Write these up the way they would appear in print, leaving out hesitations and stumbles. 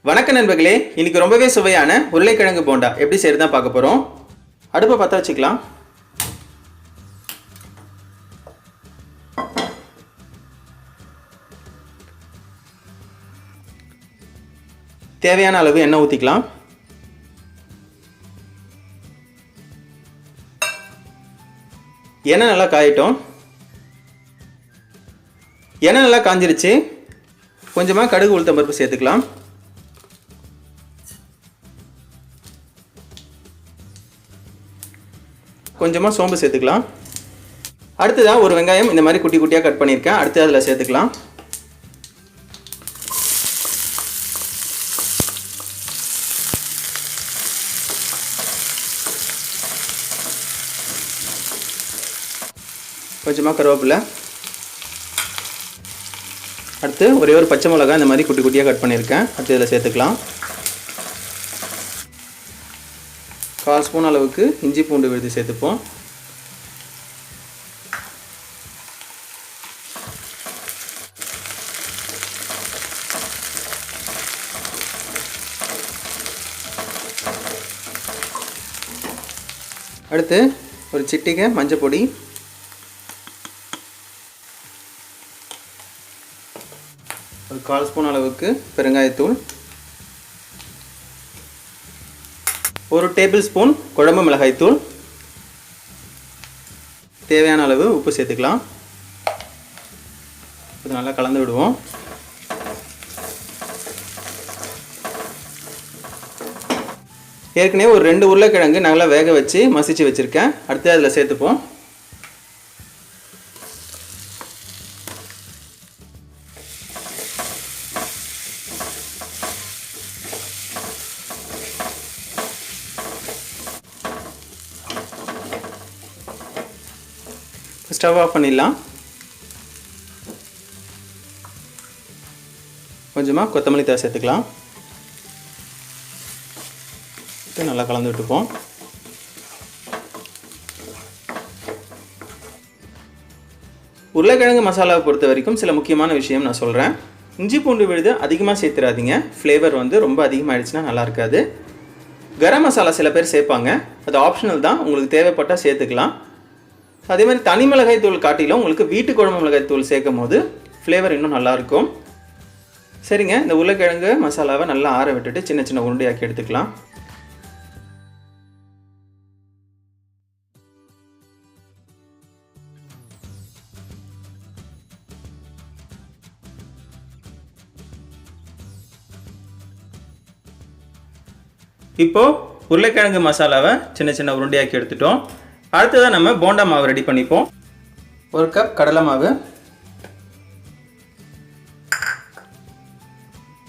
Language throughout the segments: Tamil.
வணக்க நண்பர்களே, இன்னைக்கு ரொம்பவே சுவையான உருளைக்கிழங்கு போண்டா எப்படி செய்யறதுதான் பார்க்க போறோம். அடுப்பை பற்ற வச்சுக்கலாம். தேவையான அளவு எண்ணெய் ஊற்றிக்கலாம். எண்ணெய் நல்லா காயட்டும். எண்ணெய் நல்லா காஞ்சிருச்சு. கொஞ்சமாக கடுகு உளுத்தம் பருப்பு சேர்த்துக்கலாம். கொஞ்சமாக சோம்பு சேர்த்துக்கலாம். அடுத்ததாக ஒரு வெங்காயம் இந்த மாதிரி குட்டி குட்டியாக கட் பண்ணியிருக்கேன். அடுத்து அதில் சேர்த்துக்கலாம். கொஞ்சமாக கருவேப்பிலை. அடுத்து ஒரே ஒரு பச்சை மிளகாய் இந்த மாதிரி குட்டி குட்டியாக கட் பண்ணியிருக்கேன். அடுத்து இதில் சேர்த்துக்கலாம். 1/4 ஸ்பூன் அளவுக்கு இஞ்சி பூண்டு விழுது சேர்த்துப்போம். அடுத்து ஒரு சிட்டிகை மஞ்சள் பொடி, ஒரு 1/4 ஸ்பூன் அளவுக்கு பெருங்காயத்தூள், 1 டேபிள் ஸ்பூன் குழம்பு மிளகாய்த்தூள், தேவையான அளவு உப்பு சேர்த்துக்கலாம். இது நல்லா கலந்து விடுவோம். ஏற்கனவே ஒரு 2 உருளைக்கிழங்கு நல்லா வேக வச்சு மசிச்சு வச்சுருக்கேன். அடுத்து அதில் சேர்த்துப்போம். ஸ்டவ் ஆஃப் பண்ணிடலாம். கொஞ்சமாக கொத்தமல்லி தழை சேர்த்துக்கலாம். நல்லா கலந்து விட்டுப்போம். உருளைக்கிழங்கு மசாலாவை பொறுத்த வரைக்கும் சில முக்கியமான விஷயம் நான் சொல்கிறேன். இஞ்சி பூண்டு விழுது அதிகமாக சேர்த்துறாதீங்க. ஃப்ளேவர் ரொம்ப அதிகமாகிடுச்சுன்னா நல்லா இருக்காது. கரம் மசாலா சில பேர் சேர்ப்பாங்க, அது ஆப்ஷனல் தான், உங்களுக்கு தேவைப்பட்டால் சேர்த்துக்கலாம். அதே மாதிரி தனி மிளகாய் தூள் காட்டிலும் உங்களுக்கு வீட்டு குழம்பு மிளகாய் தூள் சேர்க்கும் போது ஃப்ளேவர் இன்னும் நல்லாயிருக்கும். சரிங்க, இந்த உருளைக்கிழங்கு மசாலாவை நல்லா ஆற விட்டுட்டு சின்ன சின்ன உருண்டையாக்கி எடுத்துக்கலாம். இப்போது உருளைக்கிழங்கு மசாலாவை சின்ன சின்ன உருண்டையாக்கி எடுத்துட்டோம். அடுத்ததாக நம்ம போண்டா மாவு ரெடி பண்ணிப்போம். 1 கப் கடலை மாவு,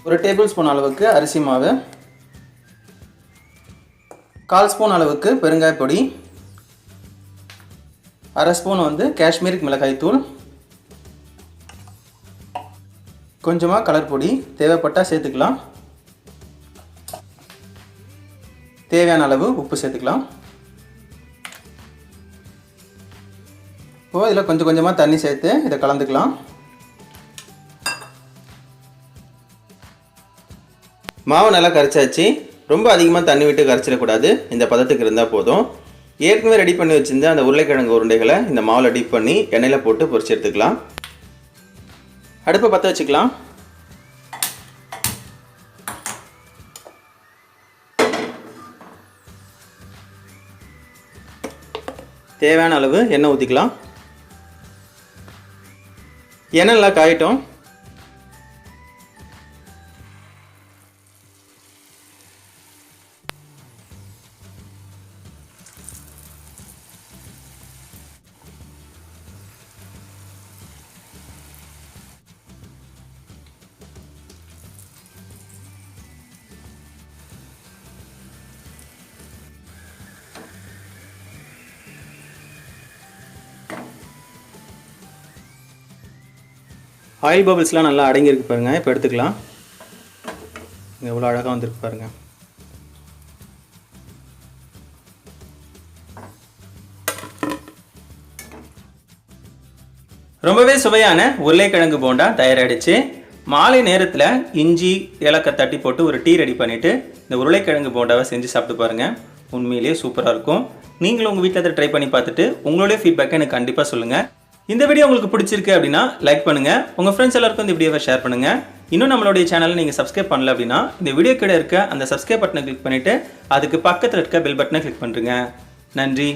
1 டேபிள் ஸ்பூன் அளவுக்கு அரிசி மாவு, 1/4 ஸ்பூன் அளவுக்கு பெருங்காய பொடி, 1/2 ஸ்பூன் காஷ்மீரி மிளகாய் தூள், கொஞ்சமாக கலர் பொடி தேவைப்பட்டால் சேர்த்துக்கலாம். தேவையான அளவு உப்பு சேர்த்துக்கலாம். இப்போது இதில் கொஞ்சம் கொஞ்சமாக தண்ணி சேர்த்து இதை கலந்துக்கலாம். மாவு நல்லா கரைச்சாச்சு. ரொம்ப அதிகமாக தண்ணி விட்டு கரைச்சிடக்கூடாது. இந்த பதத்துக்கு இருந்தால் போதும். ஏற்கனவே ரெடி பண்ணி வச்சுருந்த அந்த உருளைக்கிழங்கு உருண்டைகளை இந்த மாவில் டிப் பண்ணி எண்ணெயில் போட்டு பொரிச்சு எடுத்துக்கலாம். அடுப்பை பற்ற வச்சுக்கலாம். தேவையான அளவு எண்ணெய் ஊற்றிக்கலாம். எண்ணெய் நல்லா காயட்டும். ஆயில் பபிள்ஸ்லாம் நல்லா அடங்கியிருக்கு பாருங்கள். இப்போ எடுத்துக்கலாம். எவ்வளோ அழகாக வந்திருக்கு பாருங்கள். ரொம்பவே சுவையான உருளைக்கிழங்கு போண்டா தயாராகிடுச்சு. மாலை நேரத்தில் இஞ்சி ஏலக்காய் தட்டி போட்டு ஒரு டீ ரெடி பண்ணிவிட்டு இந்த உருளைக்கிழங்கு போண்டாவை செஞ்சு சாப்பிட்டு பாருங்கள். உண்மையிலேயே சூப்பராக இருக்கும். நீங்களும் உங்கள் வீட்டில் அதை ட்ரை பண்ணி பார்த்துட்டு உங்களுடைய ஃபீட்பேக்கை எனக்கு கண்டிப்பாக சொல்லுங்கள். இந்த வீடியோ உங்களுக்கு பிடிச்சிருக்கு அப்படின்னா லைக் பண்ணுங்கள். உங்கள் ஃப்ரெண்ட்ஸ் எல்லாருக்கும் இந்த வீடியோவை ஷேர் பண்ணுங்கள். இன்னும் நம்மளுடைய சேனலை நீங்கள் சப்ஸ்கிரைப் பண்ணல அப்படின்னா இந்த வீடியோ கீழே இருக்க அந்த சப்ஸ்கிரைப் பட்டனை கிளிக் பண்ணிவிட்டு அதுக்கு பக்கத்தில் இருக்க பெல் பட்டனை கிளிக் பண்ணுறேங்க. நன்றி.